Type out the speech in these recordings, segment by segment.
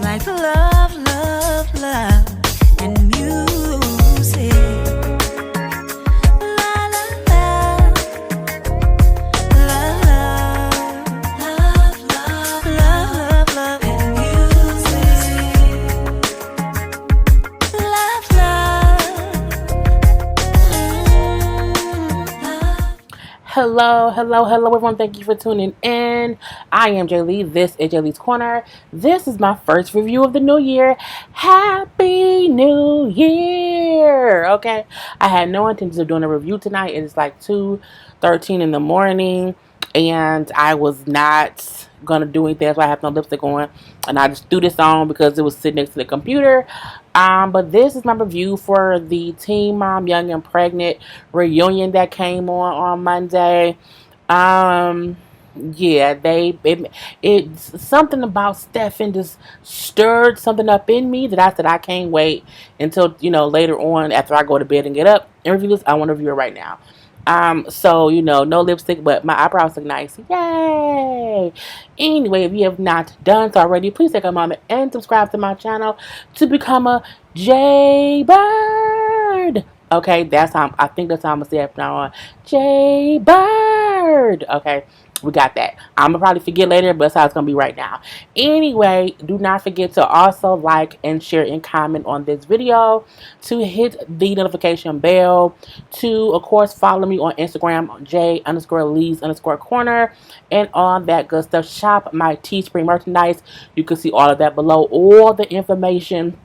like love, love, love, and music. La la la, love, love, love, love, love, and music. Love, love. Hello, everyone. Thank you for tuning in. I am Jay Lee. This is Jay Lee's Corner. This is my first review of the new year. Happy New Year! Okay, I had no intention of doing a review tonight. It is like 2:13 in the morning, and I was not gonna do anything. That's why I have no lipstick on, and I just threw this on because it was sitting next to the computer. But this is my review for the Teen Mom Young and Pregnant reunion that came on Monday. Yeah, it's something about Stefan just stirred something up in me that I said I can't wait until later on after I go to bed and get up and review this. I want to review it right now. So no lipstick, but my eyebrows look nice. Yay! Anyway, if you have not done so already, please take a moment and subscribe to my channel to become a J Bird. Okay, I think that's how I'm gonna say it from now on. J Bird. Okay. We got that. I'm going to probably forget later, but that's how it's going to be right now. Anyway, do not forget to also like and share and comment on this video, to hit the notification bell, to, of course, follow me on Instagram, J_Lee's_corner, and all that good stuff. Shop my Teespring merchandise. You can see all of that below. All the information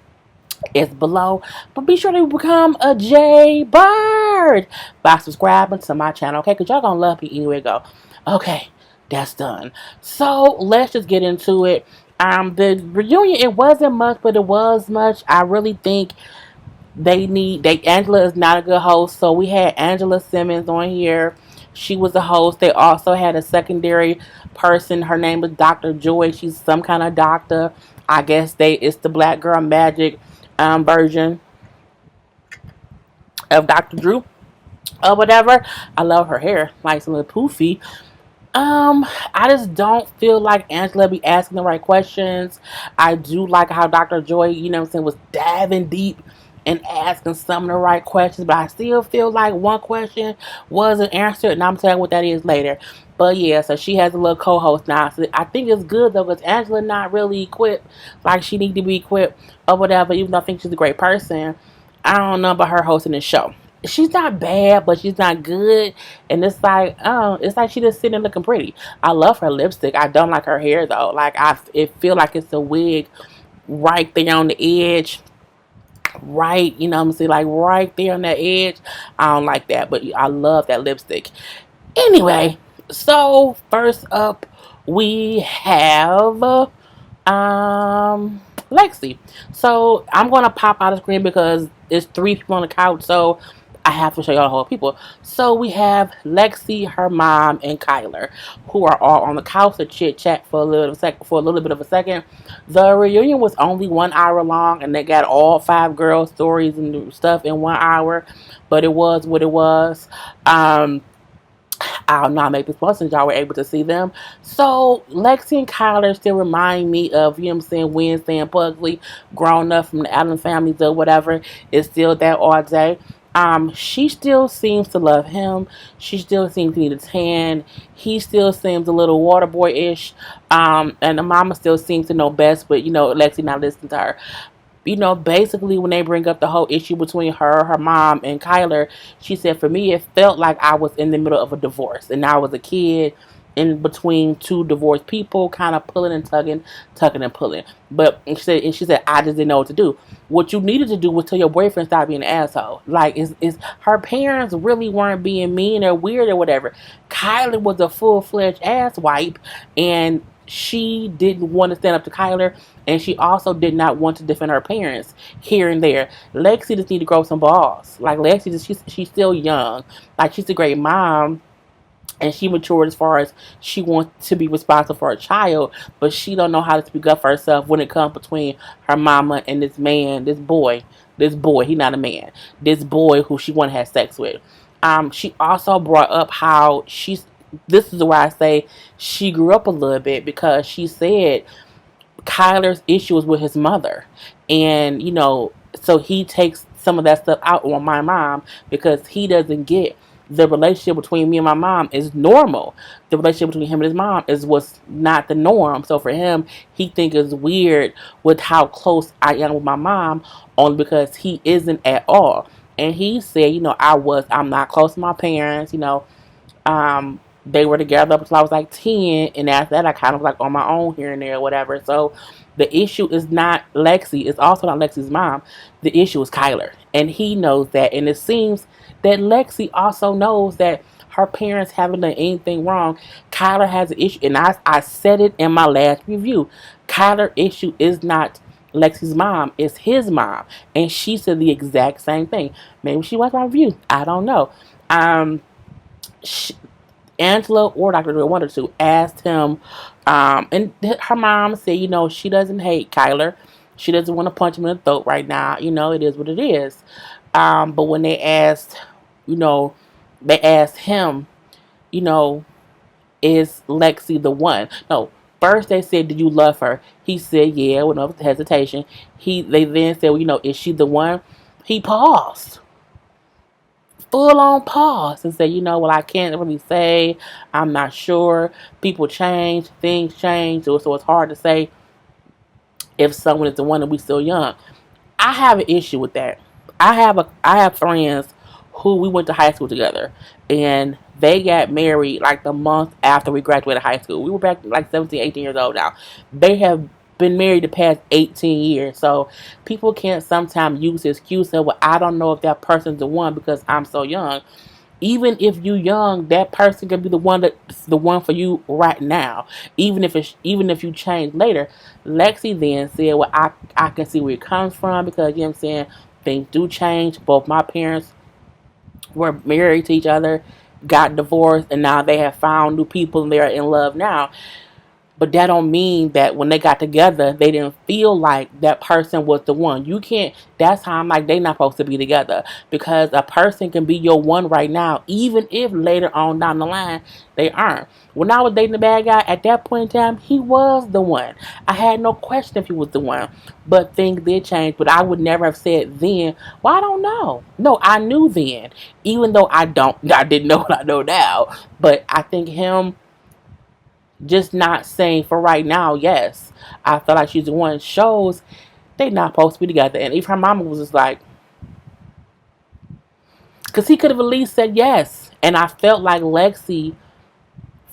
is below, but be sure to become a J Bird by subscribing to my channel, okay? Because y'all gonna love me anyway. Go. Okay, that's done. So let's just get into it. The reunion, it wasn't much, but it was much. I really think Angela is not a good host, so we had Angela Simmons on here. She was a host. They also had a secondary person. Her name was Dr. Joy. She's some kind of doctor. I guess it's the Black Girl Magic version of Dr. Drew or whatever. I love her hair, like a little poofy. I just don't feel like Angela be asking the right questions. I do like how Dr. Joy, was diving deep and asking some of the right questions, but I still feel like one question wasn't answered, and I'm telling you what that is later. But yeah, so she has a little co-host now. So I think it's good though, because Angela not really equipped like she need to be equipped or whatever, even though I think she's a great person. I don't know about her hosting this show. She's not bad, but she's not good. And it's like she just sitting looking pretty. I love her lipstick. I don't like her hair though. Like it feel like it's a wig right there on the edge. Right, like right there on that edge. I don't like that, but I love that lipstick. Anyway, so first up we have Lexi. So I'm gonna pop out of screen because it's 3 people on the couch, so I have to show y'all the whole people. So we have Lexi, her mom, and Kyler, who are all on the couch to chit chat for a little bit of a second. The reunion was only 1 hour long, and they got all 5 girls' stories and stuff in 1 hour. But it was what it was. I'll not make this point since y'all were able to see them. So Lexi and Kyler still remind me of, Wednesday and Pugsley, grown up from the Allen families or whatever. It's still that all day. She still seems to love him. She still seems to need his hand. He still seems a little water boy-ish. And the mama still seems to know best, but, Lexi not listening to her. Basically when they bring up the whole issue between her mom, and Kyler, she said, for me, it felt like I was in the middle of a divorce. And I was a kid in between 2 divorced people, kind of pulling and tugging and pulling. But she said, I just didn't know what to do. What you needed to do was tell your boyfriend stop being an asshole. Like, her parents really weren't being mean or weird or whatever. Kyler was a full-fledged asswipe, and she didn't want to stand up to Kyler, and she also did not want to defend her parents here and there. Lexi just need to grow some balls. Like, Lexi, she's still young. Like, she's a great mom, and she matured as far as she wants to be responsible for her child, but she don't know how to speak up for herself when it comes between her mama and this boy, he not a man, this boy who she want to have sex with. She also brought up how this is why I say she grew up a little bit, because she said Kyler's issue is with his mother. And, so he takes some of that stuff out on my mom because he doesn't get the relationship between me and my mom is normal. The relationship between him and his mom is what's not the norm. So for him, he thinks it's weird with how close I am with my mom, only because he isn't at all. And he said, I'm not close to my parents, they were together up until I was like 10, and after that I kind of like on my own here and there or whatever. So the issue is not Lexi, it's also not Lexi's mom. The issue is Kyler, and he knows that, and it seems that Lexi also knows that her parents haven't done anything wrong. Kyler has an issue, and I said it in my last review. Kyler's issue is not Lexi's mom, it's his mom, and she said the exact same thing. Maybe she watched my review, I don't know. She, Angela or Dr. Joy, one or two, asked him, and her mom said, she doesn't hate Kyler. She doesn't want to punch him in the throat right now. It is what it is. But when they asked him, is Lexi the one? No. First they said, did you love her? He said, yeah, with no hesitation. They then said, is she the one? He paused. Full on pause and say, well, I can't really say. I'm not sure. People change. Things change. So it's hard to say if someone is the one and we still young. I have an issue with that. I have friends who we went to high school together, and they got married like the month after we graduated high school. We were back like 17, 18 years old now. They have been married the past 18 years. So people can't sometimes use the excuse of, well, I don't know if that person's the one because I'm so young. Even if you young, that person could be the one for you right now. Even if you change later. Lexi then said, well, I can see where it comes from because, you know what I'm saying, things do change. Both my parents were married to each other, got divorced, and now they have found new people and they're in love now. But that don't mean that when they got together, they didn't feel like that person was the one. You can't, that's how I'm like, they not supposed to be together. Because a person can be your one right now, even if later on down the line, they aren't. When I was dating the bad guy, at that point in time, he was the one. I had no question if he was the one. But things did change. But I would never have said then, well, I don't know. No, I knew then. Even though I didn't know what I know now. But I think him just not saying for right now, yes, I feel like she's the one, shows they not supposed to be together. And if her mama was just like, because he could have at least said yes. And I felt like Lexi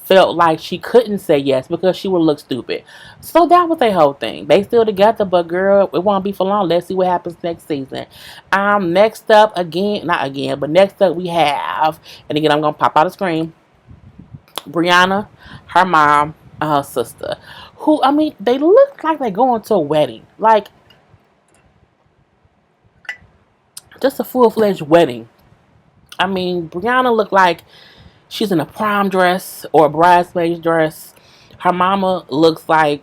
felt like she couldn't say yes because she would look stupid. So that was their whole thing. They still together, but girl, it won't be for long. Let's see what happens next season. Next up next up we have, and again I'm gonna pop out a screen, Briana, her mom, and her sister. Who, they look like they're going to a wedding. Like, just a full-fledged wedding. Briana looked like she's in a prom dress or a bridesmaid's dress. Her mama looks like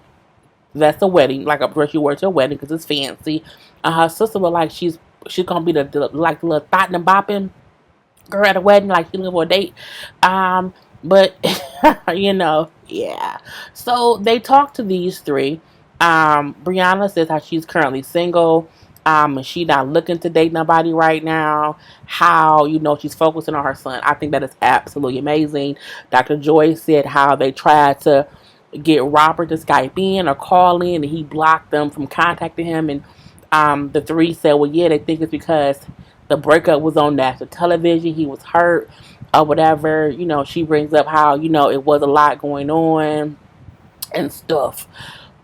that's a wedding, like a dress you wear to a wedding because it's fancy. And her sister look like she's going to be the little thotting and bopping girl at a wedding, like she looking for a date. But, yeah. So they talked to these three. Briana says how she's currently single. And she not looking to date nobody right now. How, she's focusing on her son. I think that is absolutely amazing. Dr. Joy said how they tried to get Robert to Skype in or call in, and he blocked them from contacting him. And the three said, well, yeah, they think it's because the breakup was on national television. He was hurt or whatever. She brings up how, it was a lot going on and stuff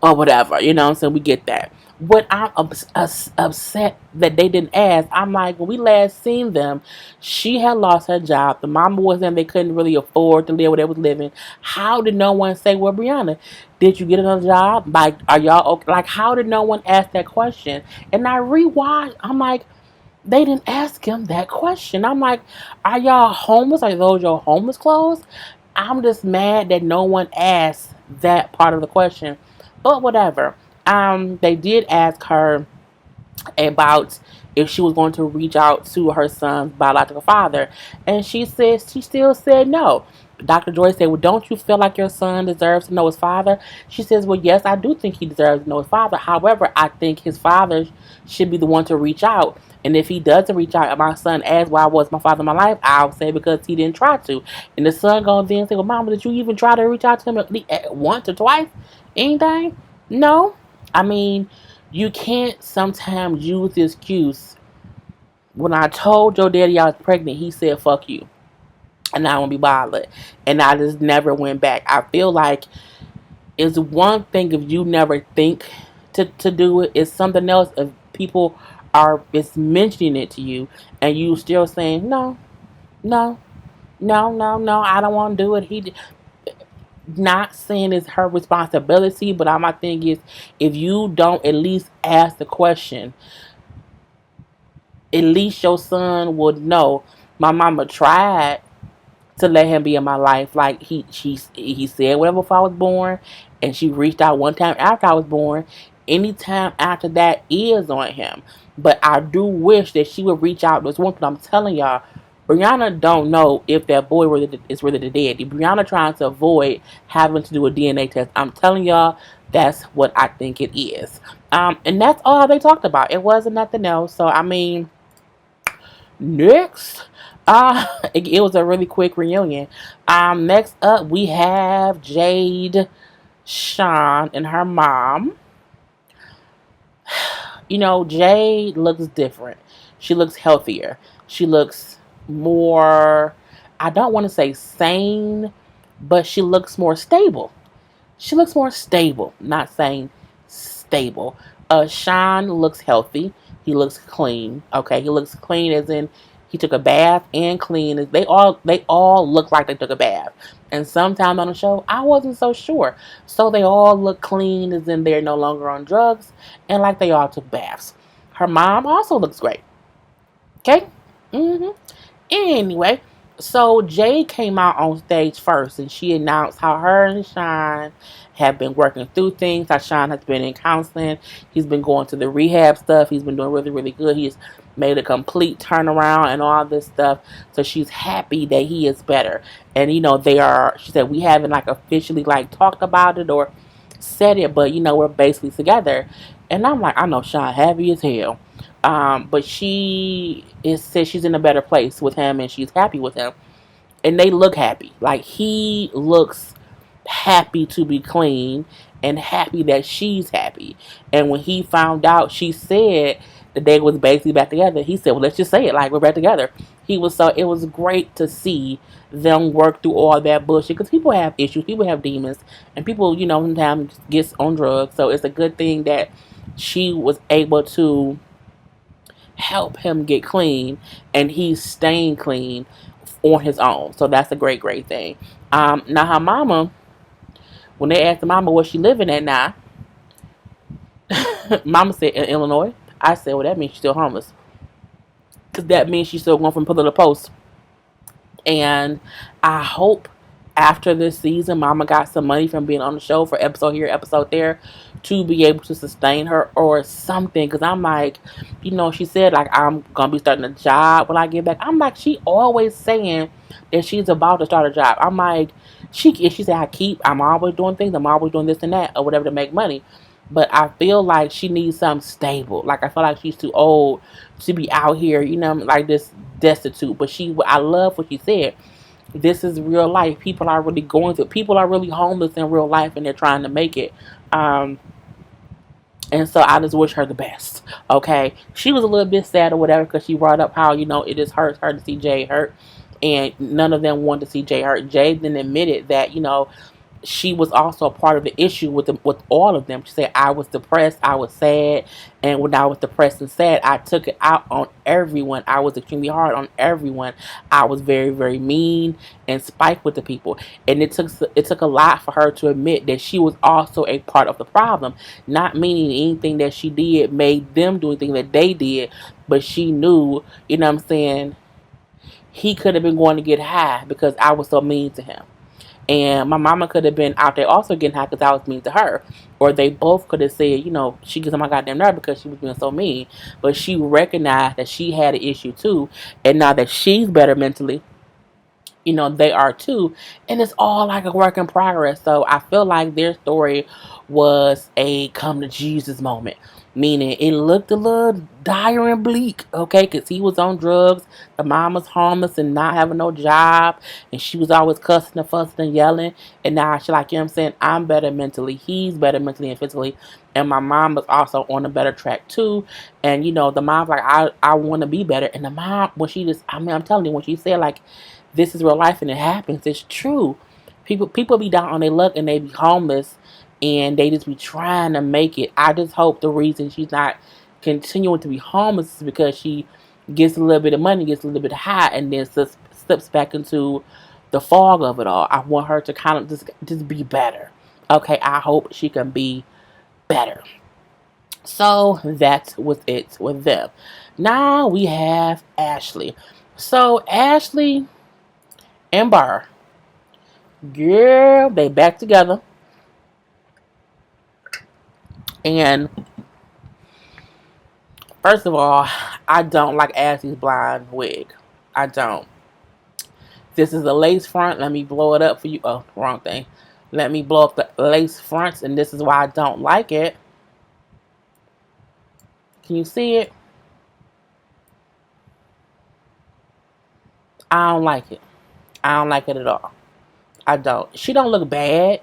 or whatever. So we get that. What I'm upset that they didn't ask, I'm like, when we last seen them, she had lost her job. The mama was in, they couldn't really afford to live where they was living. How did no one say, well, Briana, did you get another job? Like, are y'all okay? Like, how did no one ask that question? And I rewatched, I'm like, they didn't ask him that question. I'm like, are y'all homeless? Are those your homeless clothes? I'm just mad that no one asked that part of the question. But whatever. They did ask her about if she was going to reach out to her son's biological father. And she still said no. Dr. Joy said, well, don't you feel like your son deserves to know his father? She says, well, yes, I do think he deserves to know his father. However, I think his father should be the one to reach out. And if he doesn't reach out and my son asks why was my father in my life, I'll say because he didn't try to. And the son goes then and say, well, Mama, did you even try to reach out to him at least once or twice? Anything? No. I mean, you can't sometimes use the excuse. When I told your daddy I was pregnant, he said, fuck you. And I won't be bothered. And I just never went back. I feel like it's one thing if you never think to do it. It's something else if people are it's mentioning it to you and you still saying no, no, no, no, no. I don't want to do it. Not saying it's her responsibility, but my thing is if you don't at least ask the question, at least your son would know. My mama tried to let him be in my life. Like he said whatever before I was born, and she reached out one time after I was born. Anytime after that is on him. But I do wish that she would reach out. There's one thing I'm telling y'all. Briana don't know if that boy is really the daddy. Briana trying to avoid having to do a DNA test. I'm telling y'all, that's what I think it is. And that's all they talked about. It wasn't nothing else. So I mean, next, it was a really quick reunion. Next up we have Jade Sean and her mom. You know, Jade looks different. She looks healthier. She looks more, I don't want to say sane, but she looks more stable. She looks more stable. Not saying stable. Sean looks healthy. He looks clean. Okay, he looks clean as in he took a bath and clean. They all look like they took a bath. And sometimes on the show, I wasn't so sure. So they all look clean as in they're no longer on drugs and like they all took baths. Her mom also looks great. Okay? Anyway, so Jade came out on stage first and she announced how her and Sean have been working through things. How Sean has been in counseling. He's been going to the rehab stuff. He's been doing really, really good. He's made a complete turnaround and all this stuff. So she's happy that he is better. And you know, she said, we haven't like officially like talked about it or said it, but you know, we're basically together. And I'm like, I know Sean happy as hell. But says she's in a better place with him and she's happy with him. And they look happy. Like he looks happy to be clean and happy that she's happy. And when he found out, she said that they was basically back together. He said, well, let's just say it like we're back together. It was great to see them work through all that bullshit because people have issues, people have demons, and people, you know, sometimes gets on drugs. So it's a good thing that she was able to help him get clean and he's staying clean on his own. So that's a great, great thing. Now her mama, when they asked the mama where she living at now, mama said in Illinois. I said, well, that means she's still homeless. Because that means she's still going from pillar to post. And I hope after this season, mama got some money from being on the show for episode here, episode there, to be able to sustain her or something. Because I'm like, you know, she said, like, I'm going to be starting a job when I get back. I'm like, she always saying that she's about to start a job. I'm like, she said, I'm always doing things. I'm always doing this and that or whatever to make money. But I feel like she needs something stable. Like, I feel like she's too old to be out here, you know, like this destitute. But I love what she said. This is real life. People are really going through. People are really homeless in real life, and they're trying to make it. And so I just wish her the best. Okay, she was a little bit sad or whatever because she brought up how, you know, it just hurts her to see Jay hurt, and none of them wanted to see Jay hurt. Jay then admitted that, you know, she was also a part of the issue with all of them. She said, I was depressed, I was sad, and when I was depressed and sad, I took it out on everyone. I was extremely hard on everyone. I was very, very mean and spiteful with the people. And it took a lot for her to admit that she was also a part of the problem. Not meaning anything that she did made them do anything that they did, but she knew, you know what I'm saying, he could have been going to get high because I was so mean to him. And my mama could have been out there also getting high because I was mean to her. Or they both could have said, you know, she gets on my goddamn nerve because she was being so mean. But she recognized that she had an issue too. And now that she's better mentally, they are too. And it's all like a work in progress. So I feel like their story was a come to Jesus moment. Meaning it looked a little dire and bleak, okay? Because he was on drugs, the mom was homeless and not having no job, and she was always cussing and fussing and yelling. And now she like, saying, I'm better mentally, he's better mentally and physically. And my mom was also on a better track too. And the mom's like, I want to be better. And the mom, when she just, I'm telling you, when she said like, this is real life and it happens, it's true. People be down on their luck and they be homeless and they just be trying to make it. I just hope the reason she's not continuing to be homeless is because she gets a little bit of money, gets a little bit high, and then slips back into the fog of it all. I want her to kind of just be better. Okay, I hope she can be better. So that was it with them. Now we have Ashley. So Ashley and Bar, girl, they back together. And first of all, I don't like Ashley's blonde wig. I don't. This is a lace front. Let me blow it up for you. Oh, wrong thing. Let me blow up the lace fronts, and this is why I don't like it. Can you see it? I don't like it. I don't like it at all. I don't. She don't look bad,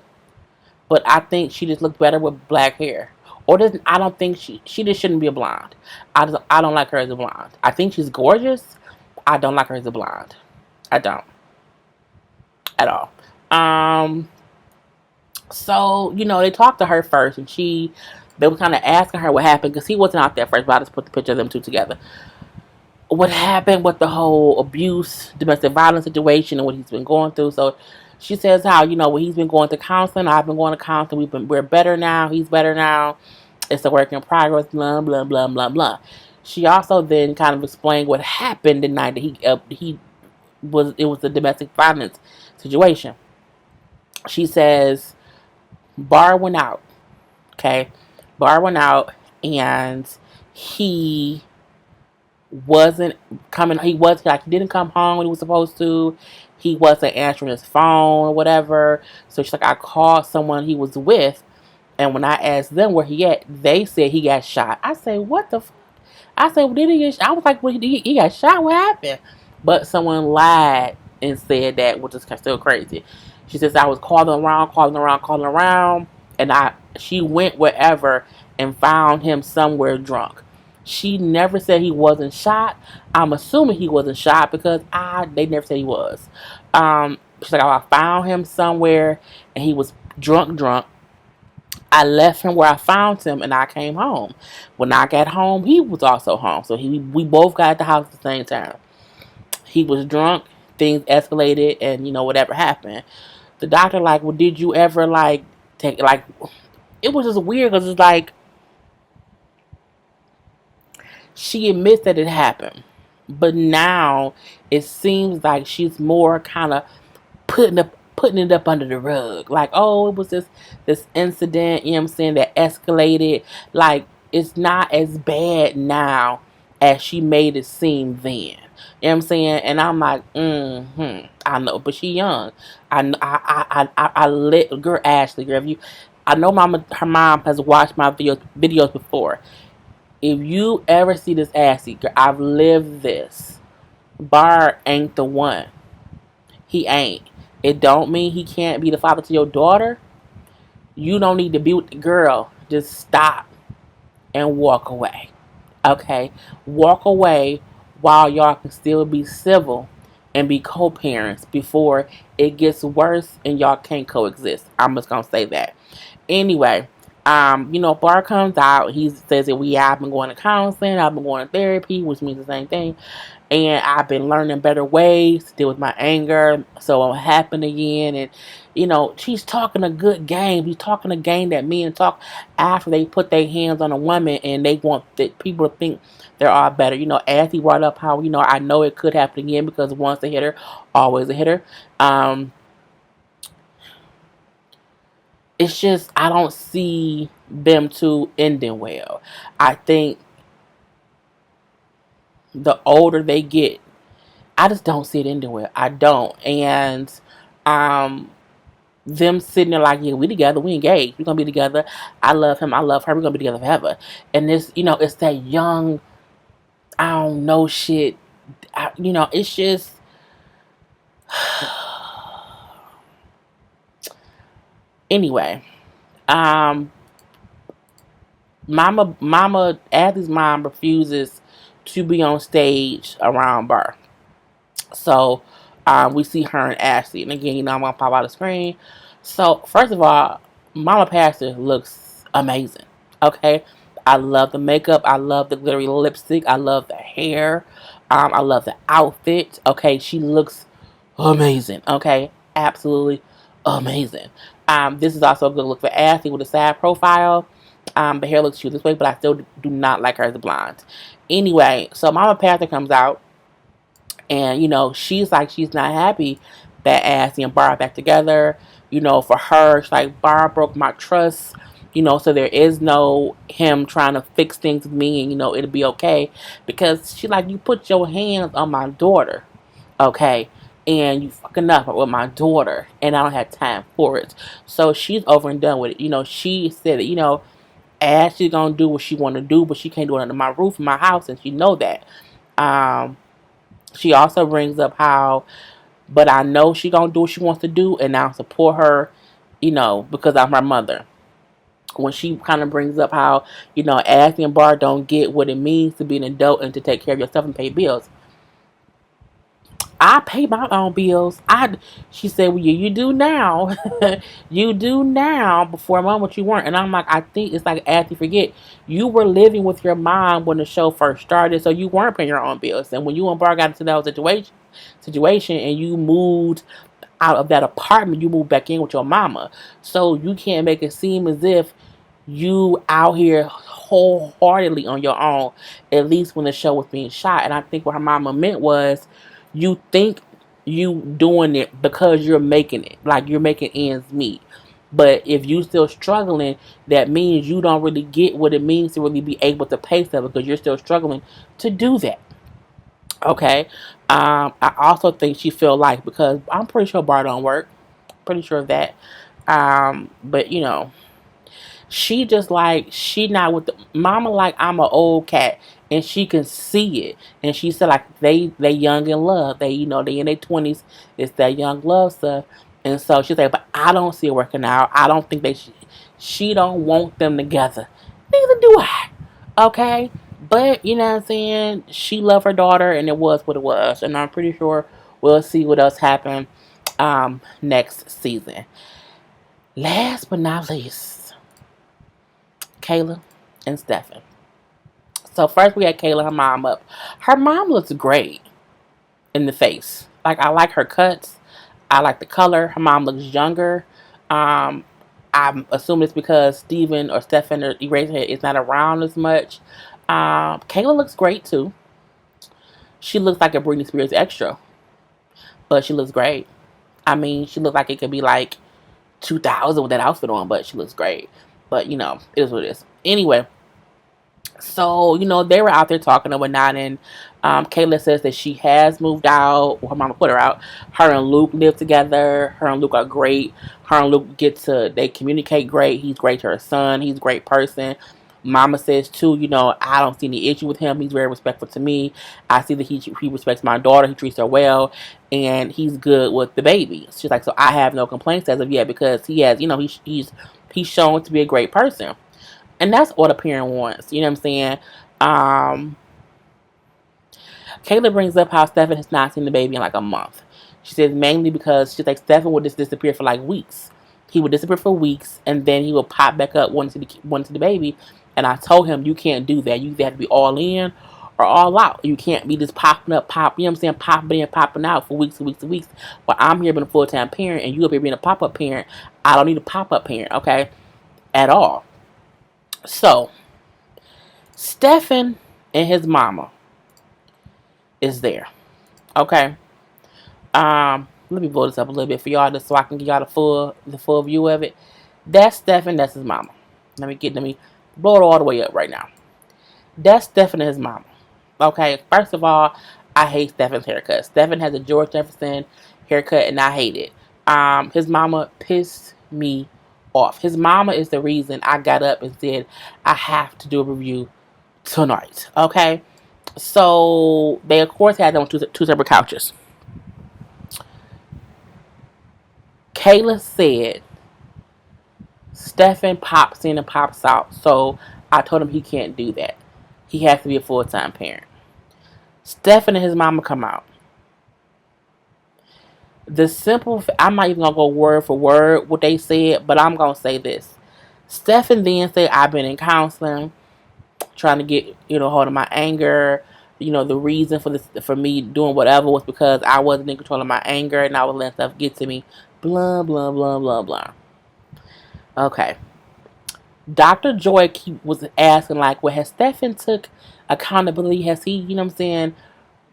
but I think she just looks better with black hair. Or doesn't? I don't think she just shouldn't be a blonde. I don't like her as a blonde. I think she's gorgeous. I don't like her as a blonde. I don't at all. So they talked to her first, and they were kind of asking her what happened because he wasn't out there first. But I just put the picture of them two together. What happened with the whole abuse, domestic violence situation, and what he's been going through. So she says how when he's been going to counseling, I've been going to counseling. We're better now. He's better now. It's a work in progress. Blah blah blah blah blah. She also then kind of explained what happened the night that it was a domestic violence situation. She says Bar went out. Okay, Bar went out and he wasn't coming. He didn't come home when he was supposed to. He wasn't answering his phone or whatever. So she's like, I called someone he was with, and when I asked them where he at, they said he got shot. I say, what the fuck? I said, well, did he get shot? I was like, well, he got shot? What happened? But someone lied and said that, which is still crazy. She says, I was calling around, and she went wherever and found him somewhere drunk. She never said he wasn't shot. I'm assuming he wasn't shot because they never said he was. She's like, I found him somewhere and he was drunk. I left him where I found him and I came home. When I got home, he was also home. So we both got at the house at the same time. He was drunk. Things escalated and whatever happened. The doctor like, well, did you ever take it was just weird because it's like she admits that it happened, but now it seems like she's more kind of putting it up under the rug. Like, oh, it was this incident, that escalated. Like, it's not as bad now as she made it seem then. And I'm like, I know, but she young. I let girl Ashley, girl, I know her mom has watched my videos before. If you ever see this Ashley, girl, I've lived this. Bar ain't the one. He ain't. It don't mean he can't be the father to your daughter. You don't need to be with the girl. Just stop and walk away. Okay? Walk away while y'all can still be civil and be co-parents before it gets worse and y'all can't coexist. I'm just gonna say that. Anyway, Bar comes out. He says that I've been going to counseling, I've been going to therapy, which means the same thing. And I've been learning better ways to deal with my anger so it won't happen again. And, she's talking a good game. He's talking a game that men talk after they put their hands on a woman and they want people to think they're all better. As he brought up how, I know it could happen again because once a hitter, always a hitter. It's just, I don't see them two ending well. I think the older they get, I just don't see it into it. I don't. And um them sitting there like, yeah, we together, we engaged, we're gonna be together. I love him, I love her, we're gonna be together forever. And this, it's that young, I don't know shit. It's just anyway. Um, Mama Athie's mom refuses to be on stage around Burr. So we see her and Ashley. And again, I'm going to pop out the screen. So, first of all, Mama Pastor looks amazing. Okay? I love the makeup. I love the glittery lipstick. I love the hair. I love the outfit. Okay? She looks amazing. Okay? Absolutely amazing. This is also a good look for Ashley with a side profile. The hair looks cute this way, but I still do not like her as a blonde. Anyway, so Mama Pastor comes out. And, she's like, she's not happy that Ashley and Barb back together. For her, she's like, Barb broke my trust. So there is no him trying to fix things with me and, it'll be okay. Because she like, you put your hands on my daughter, okay? And you fucking up with my daughter. And I don't have time for it. So she's over and done with it. She said that, Ashley's going to do what she want to do. But she can't do it under my roof, my house. And she know that. She also brings up how, but I know she gonna do what she wants to do, and I'll support her, because I'm her mother. When she kind of brings up how, Ashley and Bar don't get what it means to be an adult and to take care of yourself and pay bills. I pay my own bills. She said, well, you do now. You do now. Before a moment you weren't. And I'm like, I think it's like, as you forget, you were living with your mom when the show first started, so you weren't paying your own bills. And when you and Bar got into that situation and you moved out of that apartment, you moved back in with your mama. So you can't make it seem as if you out here wholeheartedly on your own, at least when the show was being shot. And I think what her mama meant was, you think you doing it because you're making it, like you're making ends meet. But if you still struggling, that means you don't really get what it means to really be able to pay stuff because you're still struggling to do that. Okay. I also think she feel like, because I'm pretty sure Bar don't work. Pretty sure of that. But she just like, she not with the mama, like I'm an old cat and she can see it. And she said like they young in love. They they in their 20s. It's that young love stuff. And so she's like, but I don't see it working out. I don't think she don't want them together. Neither do I. Okay? But you know what I'm saying? She loved her daughter and it was what it was. And I'm pretty sure we'll see what else happen next season. Last but not least, Kayla and Stefan. So first we had Kayla, her mom up. Her mom looks great in the face. Like, I like her cuts. I like the color. Her mom looks younger. I'm assuming it's because Steven or Stefan or Eraserhead is not around as much. Kayla looks great too. She looks like a Britney Spears extra. But she looks great. I mean, she looks like it could be like 2000 with that outfit on, but she looks great. But, it is what it is. Anyway, so, they were out there talking and whatnot, and Kayla says that she has moved out. Well, her mama put her out. Her and Luke live together. Her and Luke are great. Her and Luke they communicate great. He's great to her son. He's a great person. Mama says, too, I don't see any issue with him. He's very respectful to me. I see that he respects my daughter. He treats her well. And he's good with the baby. She's like, so I have no complaints as of yet because he has, he's shown to be a great person. And that's what a parent wants. You know what I'm saying? Kayla brings up how Stefan has not seen the baby in like a month. She says mainly because she's like, Stefan would just disappear for like weeks. He would disappear for weeks and then he would pop back up wanting to the baby. And I told him, you can't do that. You either have to be all in or all out. You can't be just popping up, you know what I'm saying, popping in, popping out for weeks and weeks and weeks. But I'm here being a full-time parent and you up here being a pop-up parent. I don't need a pop-up parent, okay? At all. So, Stefan and his mama is there. Okay? Let me blow this up a little bit for y'all just so I can give y'all the full view of it. That's Stefan, that's his mama. Let me blow it all the way up right now. That's Stefan and his mama. Okay, first of all, I hate Stefan's haircut. Stefan has a George Jefferson haircut, and I hate it. His mama pissed me off. His mama is the reason I got up and said I have to do a review tonight. Okay, so they of course had them on two separate couches. Kayla said Stefan pops in and pops out, so I told him he can't do that. He has to be a full-time parent. Stefan and his mama come out. I'm not even going to go word for word what they said, but I'm going to say this. Stefan then said, I've been in counseling, trying to get, hold of my anger. The reason for me doing whatever was because I wasn't in control of my anger and I was letting stuff get to me. Blah, blah, blah, blah, blah. Okay. Dr. Joy was asking, like, well, has Stefan took accountability? Has he,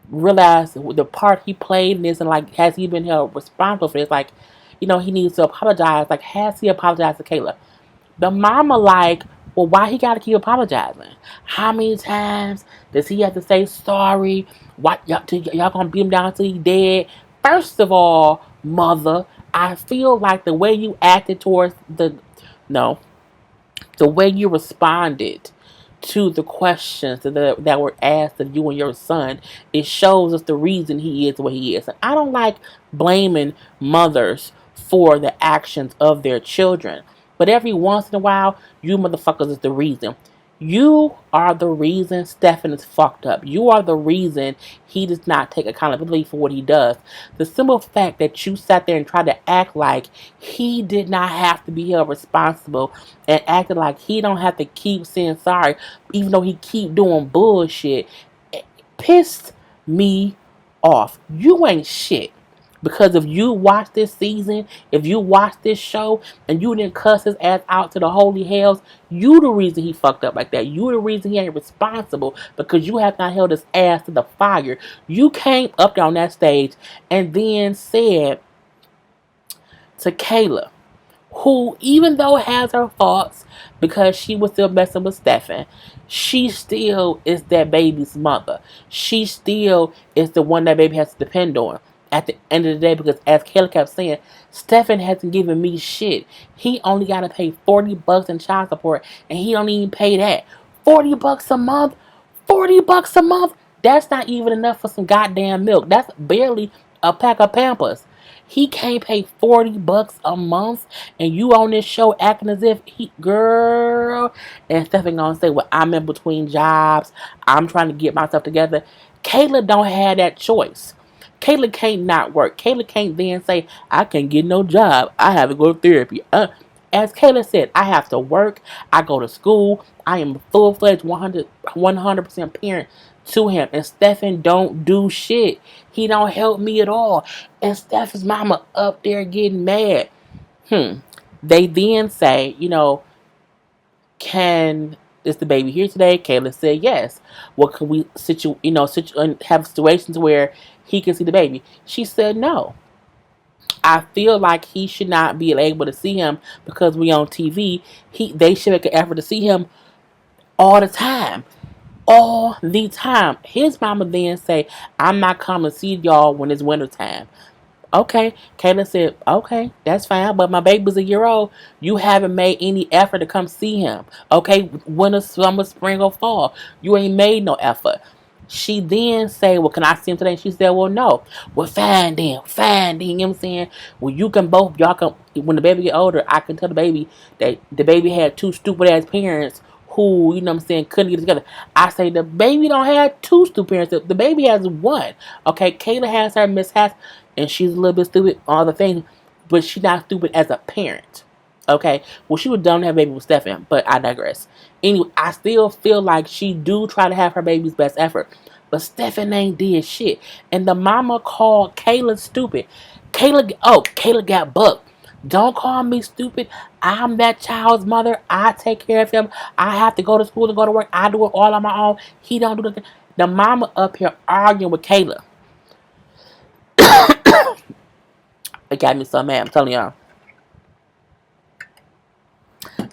realized the part he played in this, and, like, has he been held responsible for this? Like, he needs to apologize. Like, has he apologized to Kayla? The mama, like, well, why he gotta keep apologizing? How many times does he have to say sorry? What y'all gonna beat him down until he dead? First of all, mother, I feel like the way you acted towards the way you responded to the questions that were asked of you and your son, it shows us the reason he is what he is. And I don't like blaming mothers for the actions of their children. But every once in a while, you motherfuckers is the reason. You are the reason Stefan is fucked up. You are the reason he does not take accountability for what he does. The simple fact that you sat there and tried to act like he did not have to be held responsible and acted like he don't have to keep saying sorry, even though he keep doing bullshit, it pissed me off. You ain't shit. Because if you watch this season, if you watch this show, and you didn't cuss his ass out to the holy hells, you the reason he fucked up like that. You the reason he ain't responsible because you have not held his ass to the fire. You came up there on that stage and then said to Kayla, who, even though has her faults because she was still messing with Stefan, she still is that baby's mother. She still is the one that baby has to depend on at the end of the day, because as Kayla kept saying, Stefan hasn't given me shit. He only got to pay $40 in child support, and he don't even pay that. $40 a month? $40 a month? That's not even enough for some goddamn milk. That's barely a pack of Pampers. He can't pay $40 a month, and you on this show acting as if girl. And Stefan gonna say, well, I'm in between jobs. I'm trying to get myself together. Kayla don't have that choice. Kayla can't not work. Kayla can't then say, I can't get no job. I have to go to therapy. As Kayla said, I have to work. I go to school. I am a full-fledged 100% parent to him. And Stefan don't do shit. He don't help me at all. And Stefan's mama up there getting mad. They then say, is the baby here today? Kayla said yes. Well, can we have situations where he can see the baby? She said no. I feel like he should not be able to see him because we on TV. They should make an effort to see him all the time. All the time. His mama then say, I'm not coming to see y'all when it's winter time. Okay, Kayla said, okay, that's fine, but my baby's a year old. You haven't made any effort to come see him. Okay, winter, summer, spring, or fall. You ain't made no effort. She then say, well, can I see him today? And she said, well, no. Well, fine then, you know what I'm saying? Well, y'all can, when the baby get older, I can tell the baby that the baby had two stupid ass parents who, couldn't get together. I say the baby don't have two stupid parents. The baby has one. Okay, Kayla has her mishaps, and she's a little bit stupid on other things, but she's not stupid as a parent. Okay, well, she was done to have a baby with Stefan, but I digress. Anyway, I still feel like she do try to have her baby's best effort, but Stefan ain't did shit. And the mama called Kayla stupid. Kayla got bucked. Don't call me stupid. I'm that child's mother. I take care of him. I have to go to school and go to work. I do it all on my own. He don't do nothing. The mama up here arguing with Kayla. It got me so mad. I'm telling y'all.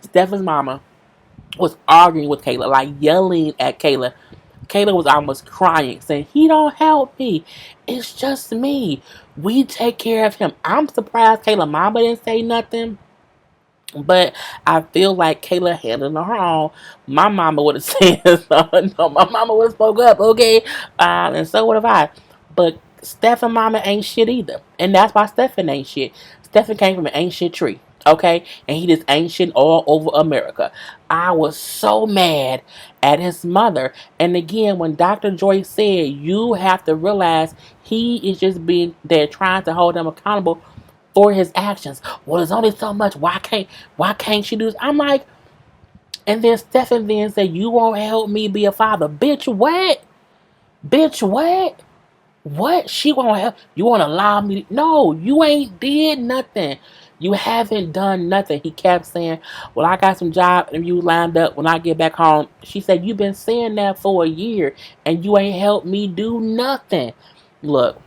Stefan's mama was arguing with Kayla, like yelling at Kayla. Kayla was almost crying, saying, he don't help me. It's just me. We take care of him. I'm surprised Kayla mama didn't say nothing. But I feel like Kayla handled her own. My mama would have said something. No, my mama would have spoke up, okay? And so would have I. But Stefan mama ain't shit either. And that's why Stefan ain't shit. Stefan came from an ain't shit tree, okay? And he just ain't shit all over America. I was so mad at his mother. And again, when Dr. Joy said, you have to realize he is just being there trying to hold them accountable for his actions. Well, there's only so much. Why can't she do this? I'm like, and then Stefan then said, you won't help me be a father. Bitch, what? Bitch, what? What? She won't help. You won't allow me? No, you ain't did nothing. You haven't done nothing. He kept saying, well, I got some job interviews lined up when I get back home. She said, you've been saying that for a year and you ain't helped me do nothing. Look,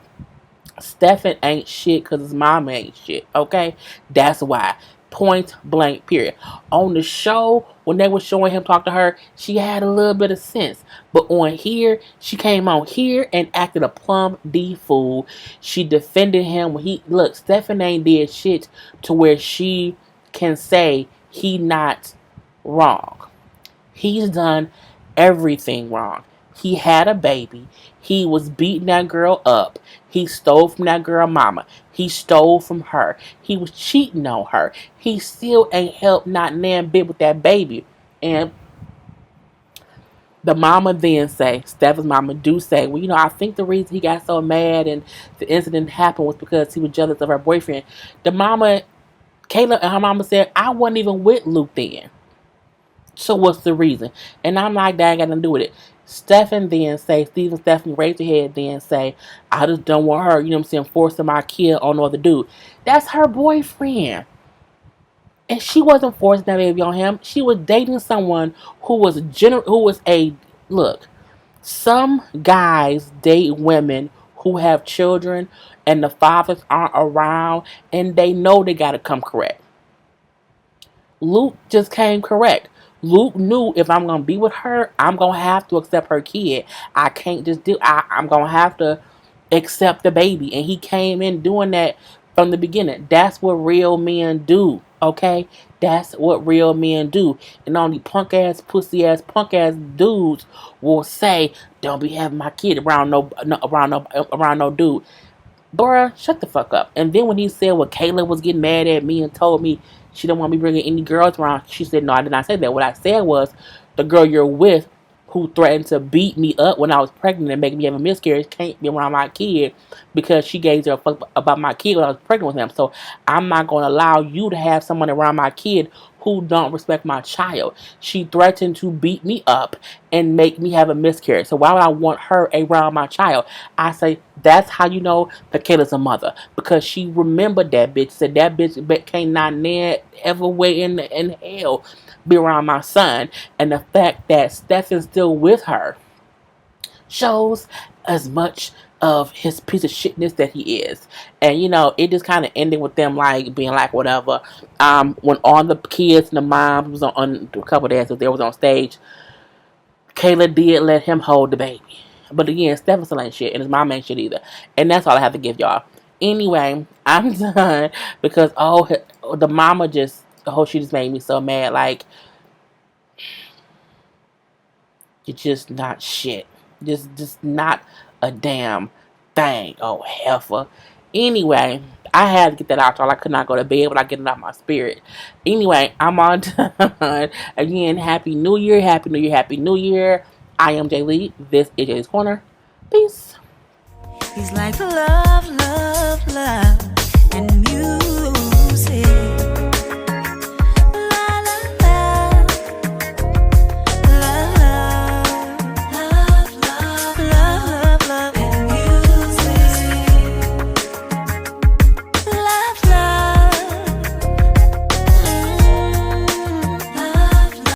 Stefan ain't shit because his mama ain't shit, okay? That's why. Point blank, period. On the show, when they were showing him talk to her, she had a little bit of sense. But on here, she came on here and acted a plumb D fool. She defended him when he... Look, Stefan ain't did shit to where she can say he not wrong. He's done everything wrong. He had a baby. He was beating that girl up. He stole from that girl mama. He stole from her. He was cheating on her. He still ain't helped not nan bit with that baby. And the mama then say, Stefan's mama do say, well, I think the reason he got so mad and the incident happened was because he was jealous of her boyfriend. The mama, Kayla and her mama said, I wasn't even with Luke then. So what's the reason? And I'm like, that ain't got nothing to do with it. Stefan then say, Stefan raised her head then say, I just don't want her, forcing my kid on no other dude. That's her boyfriend. And she wasn't forcing that baby on him. She was dating someone who was look, some guys date women who have children and the fathers aren't around and they know they gotta come correct. Luke just came correct. Luke knew if I'm going to be with her, I'm going to have to accept her kid. I can't just I'm going to have to accept the baby. And he came in doing that from the beginning. That's what real men do, okay? That's what real men do. And only punk ass, pussy ass, punk ass dudes will say, don't be having my kid around no dude. Bruh, shut the fuck up. And then when he said, well, Kayla was getting mad at me and told me she didn't want me bringing any girls around, she said, no, I did not say that. What I said was, the girl you're with who threatened to beat me up when I was pregnant and make me have a miscarriage can't be around my kid because she gave her a fuck about my kid when I was pregnant with him. So I'm not going to allow you to have someone around my kid who don't respect my child. She threatened to beat me up and make me have a miscarriage. So why would I want her around my child? I say, that's how you know that Kayla's a mother. Because she remembered that bitch. Said that bitch can't not ever way in hell be around my son. And the fact that Stefan's still with her shows as much of his piece of shitness that he is. And it just kind of ended with them like being like whatever. When all the kids and the moms was on a couple of days there was on stage, Kayla did let him hold the baby. But again, Stefan still ain't shit and his mom ain't shit either. And that's all I have to give y'all. Anyway, I'm done because the mama she just made me so mad. Like, you're just not shit. Just not a damn thing. Oh, heifer. Anyway, I had to get that out, y'all. I could not go to bed without getting out my spirit. Anyway, I'm on done. Again, Happy New Year. Happy New Year. Happy New Year. I am Jay Lee. This is Jay's Corner. Peace. He's like love, love, love.